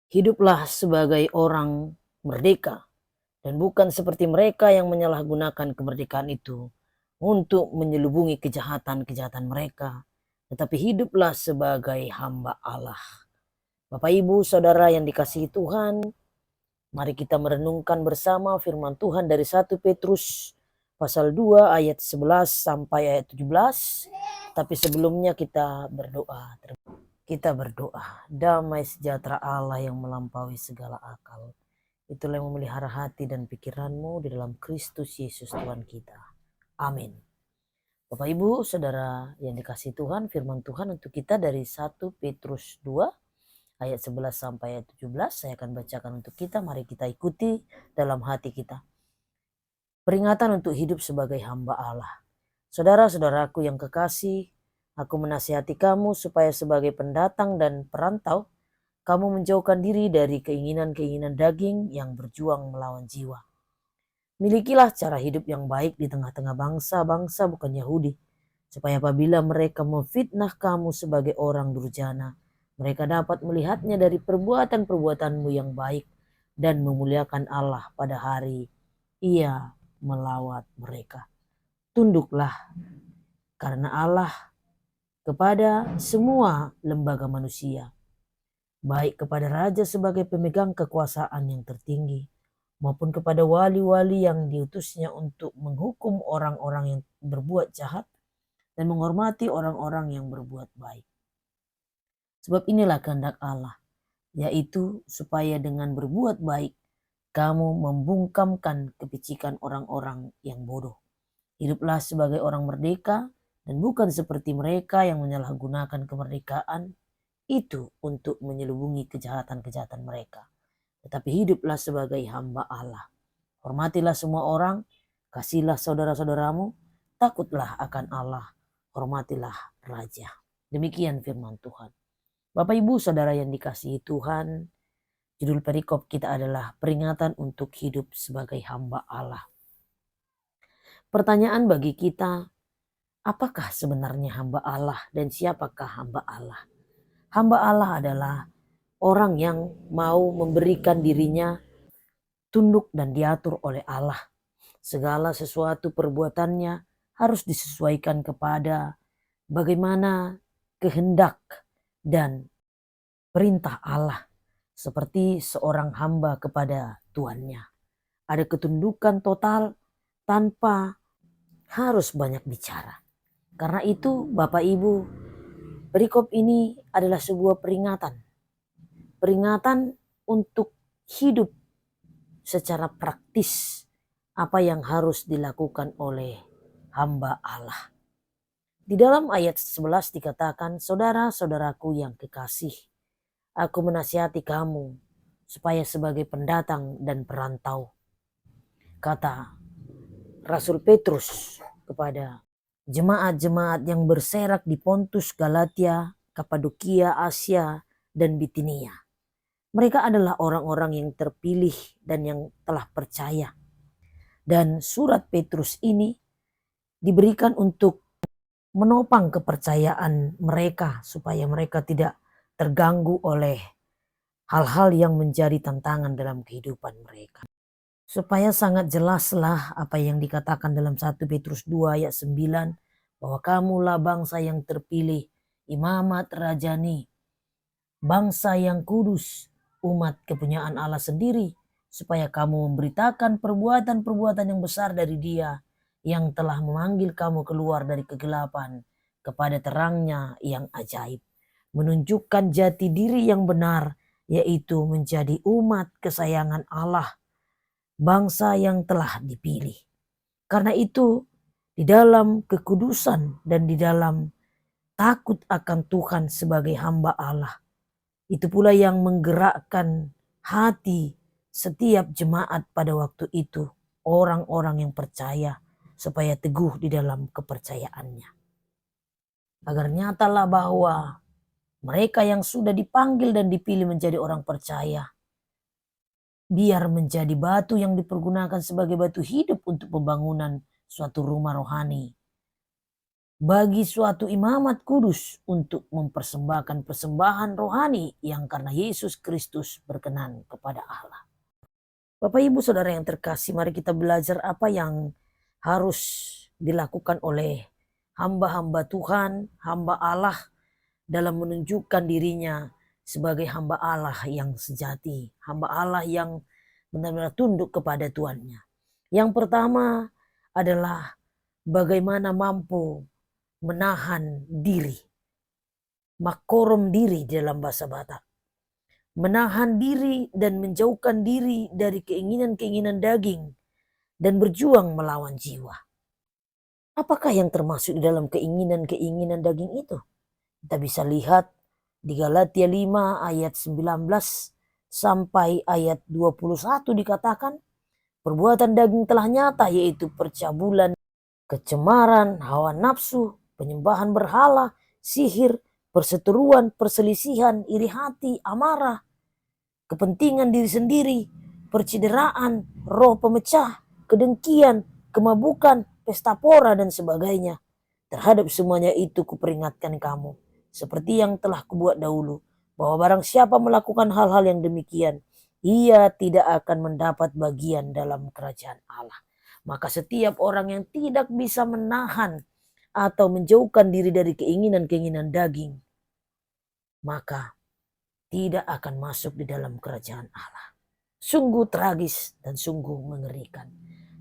Hiduplah sebagai orang merdeka dan bukan seperti mereka yang menyalahgunakan kemerdekaan itu untuk menyelubungi kejahatan-kejahatan mereka, tetapi hiduplah sebagai hamba Allah. Bapak, Ibu, Saudara yang dikasihi Tuhan, mari kita merenungkan bersama firman Tuhan dari 1 Petrus pasal 2 ayat 11 sampai ayat 17. Tapi sebelumnya kita berdoa. Kita berdoa. Damai sejahtera Allah yang melampaui segala akal, itulah yang memelihara hati dan pikiranmu di dalam Kristus Yesus Tuhan kita. Amin. Bapak, Ibu, Saudara yang dikasihi Tuhan, firman Tuhan untuk kita dari 1 Petrus 2 ayat 11 sampai ayat 17. Saya akan bacakan untuk kita, mari kita ikuti dalam hati kita. Peringatan untuk hidup sebagai hamba Allah. Saudara-saudaraku yang kekasih, aku menasihati kamu supaya sebagai pendatang dan perantau, kamu menjauhkan diri dari keinginan-keinginan daging yang berjuang melawan jiwa. Milikilah cara hidup yang baik di tengah-tengah bangsa-bangsa bukan Yahudi, supaya apabila mereka memfitnah kamu sebagai orang durjana, mereka dapat melihatnya dari perbuatan-perbuatanmu yang baik dan memuliakan Allah pada hari Ia melawat mereka. Tunduklah karena Allah kepada semua lembaga manusia, baik kepada raja sebagai pemegang kekuasaan yang tertinggi, maupun kepada wali-wali yang diutusnya untuk menghukum orang-orang yang berbuat jahat dan menghormati orang-orang yang berbuat baik. Sebab inilah kehendak Allah, yaitu supaya dengan berbuat baik kamu membungkamkan kepicikan orang-orang yang bodoh. Hiduplah sebagai orang merdeka dan bukan seperti mereka yang menyalahgunakan kemerdekaan itu untuk menyelubungi kejahatan-kejahatan mereka. Tetapi hiduplah sebagai hamba Allah. Hormatilah semua orang, kasihlah saudara-saudaramu, takutlah akan Allah, hormatilah Raja. Demikian firman Tuhan. Bapak, Ibu, Saudara yang dikasihi Tuhan, judul perikop kita adalah peringatan untuk hidup sebagai hamba Allah. Pertanyaan bagi kita, apakah sebenarnya hamba Allah dan siapakah hamba Allah? Hamba Allah adalah orang yang mau memberikan dirinya tunduk dan diatur oleh Allah. Segala sesuatu perbuatannya harus disesuaikan kepada bagaimana kehendak dan perintah Allah, seperti seorang hamba kepada tuannya. Ada ketundukan total tanpa harus banyak bicara. Karena itu Bapak Ibu, perikop ini adalah sebuah peringatan. Peringatan untuk hidup secara praktis apa yang harus dilakukan oleh hamba Allah. Di dalam ayat 11 dikatakan, saudara-saudaraku yang kekasih, aku menasihati kamu supaya sebagai pendatang dan perantau. Kata Rasul Petrus kepada jemaat-jemaat yang berserak di Pontus, Galatia, Kapadokia, Asia, dan Bitinia. Mereka adalah orang-orang yang terpilih dan yang telah percaya. Dan surat Petrus ini diberikan untuk menopang kepercayaan mereka supaya mereka tidak terganggu oleh hal-hal yang menjadi tantangan dalam kehidupan mereka. Supaya sangat jelaslah apa yang dikatakan dalam 1 Petrus 2 ayat 9, bahwa kamulah bangsa yang terpilih, imamat rajani, bangsa yang kudus, umat kepunyaan Allah sendiri, supaya kamu memberitakan perbuatan-perbuatan yang besar dari Dia yang telah memanggil kamu keluar dari kegelapan kepada terangnya yang ajaib, menunjukkan jati diri yang benar, yaitu menjadi umat kesayangan Allah, bangsa yang telah dipilih. Karena itu, di dalam kekudusan dan di dalam takut akan Tuhan sebagai hamba Allah, itu pula yang menggerakkan hati setiap jemaat pada waktu itu, orang-orang yang percaya, supaya teguh di dalam kepercayaannya. Agar nyatalah bahwa mereka yang sudah dipanggil dan dipilih menjadi orang percaya, biar menjadi batu yang dipergunakan sebagai batu hidup untuk pembangunan suatu rumah rohani bagi suatu imamat kudus untuk mempersembahkan persembahan rohani yang karena Yesus Kristus berkenan kepada Allah. Bapak Ibu Saudara yang terkasih, mari kita belajar apa yang harus dilakukan oleh hamba-hamba Tuhan, hamba Allah dalam menunjukkan dirinya sebagai hamba Allah yang sejati, hamba Allah yang benar-benar tunduk kepada Tuannya. Yang pertama adalah bagaimana mampu menahan diri, makorom diri dalam bahasa Batak. Menahan diri dan menjauhkan diri dari keinginan-keinginan daging dan berjuang melawan jiwa. Apakah yang termasuk di dalam keinginan-keinginan daging itu? Kita bisa lihat di Galatia 5 ayat 19 sampai ayat 21 dikatakan, perbuatan daging telah nyata, yaitu percabulan, kecemaran, hawa nafsu, penyembahan berhala, sihir, perseteruan, perselisihan, iri hati, amarah, kepentingan diri sendiri, percideraan, roh pemecah, kedengkian, kemabukan, pesta pora, dan sebagainya. Terhadap semuanya itu kuperingatkan kamu, seperti yang telah kubuat dahulu, bahwa barang siapa melakukan hal-hal yang demikian, ia tidak akan mendapat bagian dalam kerajaan Allah. Maka setiap orang yang tidak bisa menahan atau menjauhkan diri dari keinginan-keinginan daging, maka tidak akan masuk di dalam kerajaan Allah. Sungguh tragis dan sungguh mengerikan.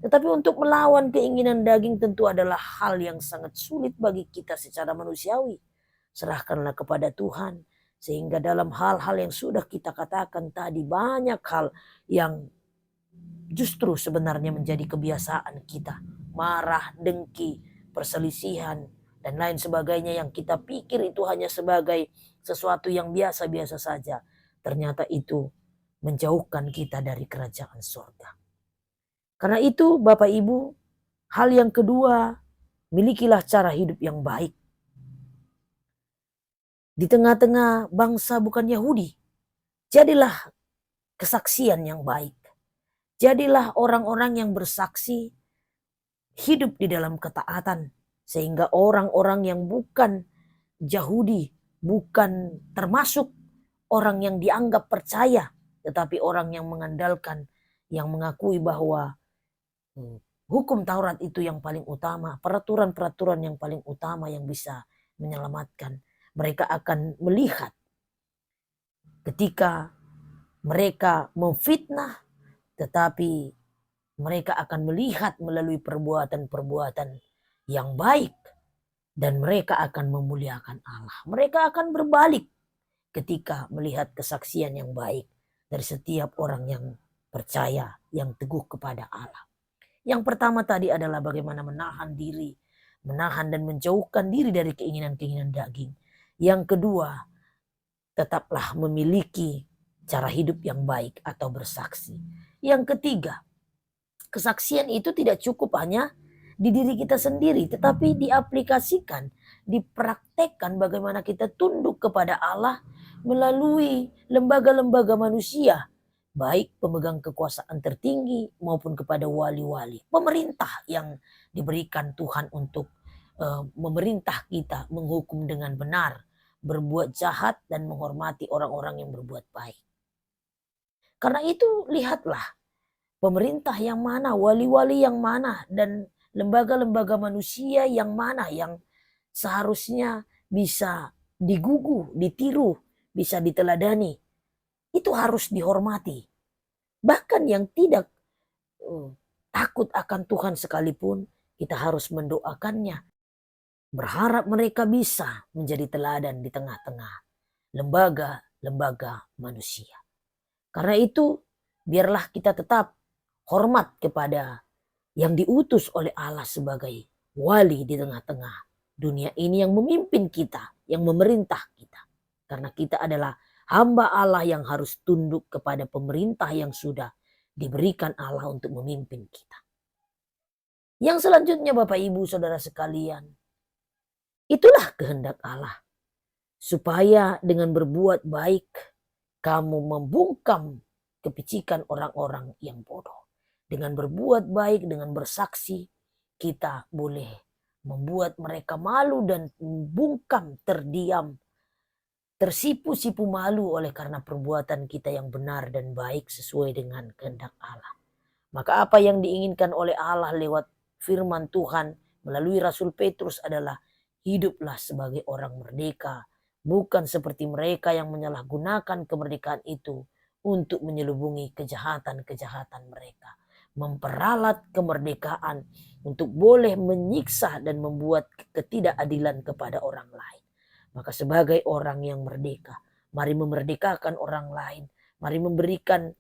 Tetapi untuk melawan keinginan daging tentu adalah hal yang sangat sulit bagi kita secara manusiawi. Serahkanlah kepada Tuhan. Sehingga dalam hal-hal yang sudah kita katakan tadi, banyak hal yang justru sebenarnya menjadi kebiasaan kita. Marah, dengki, perselisihan, dan lain sebagainya yang kita pikir itu hanya sebagai sesuatu yang biasa-biasa saja. Ternyata itu menjauhkan kita dari kerajaan surga. Karena itu Bapak Ibu, hal yang kedua, milikilah cara hidup yang baik. Di tengah-tengah bangsa bukan Yahudi, jadilah kesaksian yang baik. Jadilah orang-orang yang bersaksi hidup di dalam ketaatan. Sehingga orang-orang yang bukan Yahudi, bukan termasuk orang yang dianggap percaya, tetapi orang yang mengandalkan, yang mengakui bahwa hukum Taurat itu yang paling utama, peraturan-peraturan yang paling utama yang bisa menyelamatkan. Mereka akan melihat ketika mereka memfitnah, tetapi mereka akan melihat melalui perbuatan-perbuatan yang baik dan mereka akan memuliakan Allah. Mereka akan berbalik ketika melihat kesaksian yang baik dari setiap orang yang percaya, yang teguh kepada Allah. Yang pertama tadi adalah bagaimana menahan diri, menahan dan menjauhkan diri dari keinginan-keinginan daging. Yang kedua, tetaplah memiliki cara hidup yang baik atau bersaksi. Yang ketiga, kesaksian itu tidak cukup hanya di diri kita sendiri, tetapi diaplikasikan, dipraktekkan bagaimana kita tunduk kepada Allah melalui lembaga-lembaga manusia, baik pemegang kekuasaan tertinggi maupun kepada wali-wali, pemerintah yang diberikan Tuhan untuk memerintah kita, menghukum dengan benar, berbuat jahat dan menghormati orang-orang yang berbuat baik. Karena itu lihatlah pemerintah yang mana, wali-wali yang mana, dan lembaga-lembaga manusia yang mana yang seharusnya bisa digugu, ditiru, bisa diteladani. Itu harus dihormati. Bahkan yang tidak takut akan Tuhan sekalipun, kita harus mendoakannya. Berharap mereka bisa menjadi teladan di tengah-tengah lembaga-lembaga manusia. Karena itu, biarlah kita tetap hormat kepada yang diutus oleh Allah sebagai wali di tengah-tengah dunia ini, yang memimpin kita, yang memerintah kita. Karena kita adalah hamba Allah yang harus tunduk kepada pemerintah yang sudah diberikan Allah untuk memimpin kita. Yang selanjutnya Bapak Ibu Saudara sekalian, itulah kehendak Allah, supaya dengan berbuat baik kamu membungkam kepicikan orang-orang yang bodoh. Dengan berbuat baik, dengan bersaksi, kita boleh membuat mereka malu dan bungkam, terdiam, tersipu-sipu malu oleh karena perbuatan kita yang benar dan baik sesuai dengan kehendak Allah. Maka apa yang diinginkan oleh Allah lewat firman Tuhan melalui Rasul Petrus adalah hiduplah sebagai orang merdeka, bukan seperti mereka yang menyalahgunakan kemerdekaan itu untuk menyelubungi kejahatan-kejahatan mereka, memperalat kemerdekaan untuk boleh menyiksa dan membuat ketidakadilan kepada orang lain. Maka sebagai orang yang merdeka, mari memerdekakan orang lain, mari memberikan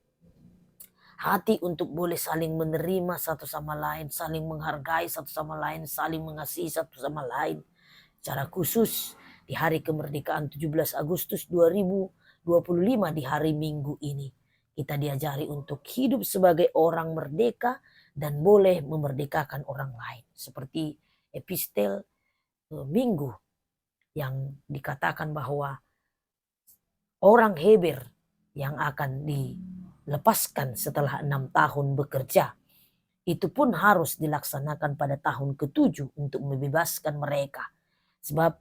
hati untuk boleh saling menerima satu sama lain, saling menghargai satu sama lain, saling mengasihi satu sama lain. Secara khusus di hari kemerdekaan 17 Agustus 2025 di hari Minggu ini, kita diajari untuk hidup sebagai orang merdeka dan boleh memerdekakan orang lain. Seperti epistel Minggu yang dikatakan bahwa orang Heber yang akan dilepaskan setelah 6 tahun bekerja, itu pun harus dilaksanakan pada tahun ke-7 untuk membebaskan mereka. Sebab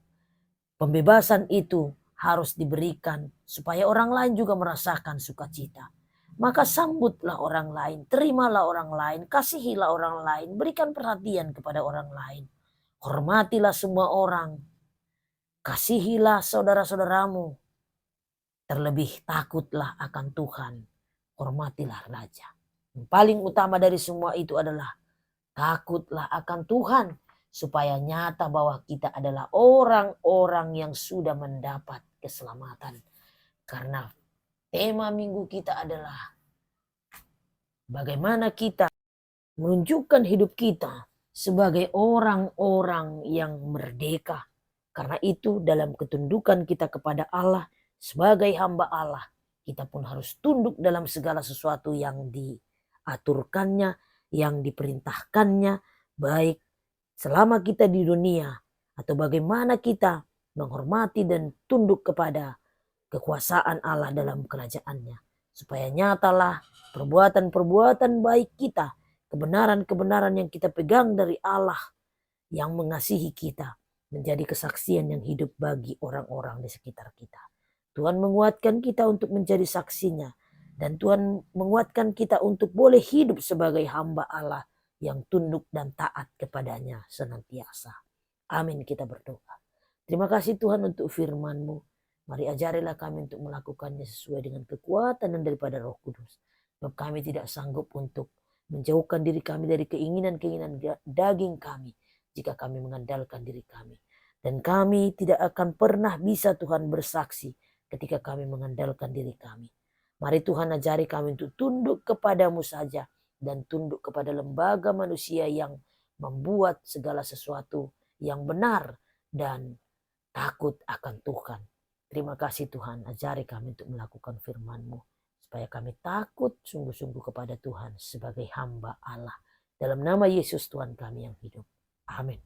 pembebasan itu harus diberikan supaya orang lain juga merasakan sukacita. Maka sambutlah orang lain, terimalah orang lain, kasihilah orang lain, berikan perhatian kepada orang lain. Hormatilah semua orang, kasihilah saudara-saudaramu, terlebih takutlah akan Tuhan, hormatilah Raja. Yang paling utama dari semua itu adalah takutlah akan Tuhan, supaya nyata bahwa kita adalah orang-orang yang sudah mendapat keselamatan. Karena tema minggu kita adalah bagaimana kita menunjukkan hidup kita sebagai orang-orang yang merdeka. Karena itu dalam ketundukan kita kepada Allah sebagai hamba Allah, kita pun harus tunduk dalam segala sesuatu yang diaturkannya, yang diperintahkannya, baik selama kita di dunia atau bagaimana kita menghormati dan tunduk kepada kekuasaan Allah dalam kerajaannya. Supaya nyatalah perbuatan-perbuatan baik kita, kebenaran-kebenaran yang kita pegang dari Allah yang mengasihi kita, menjadi kesaksian yang hidup bagi orang-orang di sekitar kita. Tuhan menguatkan kita untuk menjadi saksinya. Dan Tuhan menguatkan kita untuk boleh hidup sebagai hamba Allah yang tunduk dan taat kepadanya senantiasa. Amin, kita berdoa. Terima kasih Tuhan untuk firman-Mu. Mari ajarilah kami untuk melakukannya sesuai dengan kekuatan dan daripada Roh Kudus. Sebab kami tidak sanggup untuk menjauhkan diri kami dari keinginan-keinginan daging kami jika kami mengandalkan diri kami. Dan kami tidak akan pernah bisa Tuhan bersaksi ketika kami mengandalkan diri kami. Mari Tuhan ajari kami untuk tunduk kepadamu saja dan tunduk kepada lembaga manusia yang membuat segala sesuatu yang benar dan takut akan Tuhan. Terima kasih Tuhan, ajari kami untuk melakukan firman-Mu supaya kami takut sungguh-sungguh kepada Tuhan sebagai hamba Allah. Dalam nama Yesus Tuhan kami yang hidup. Amin.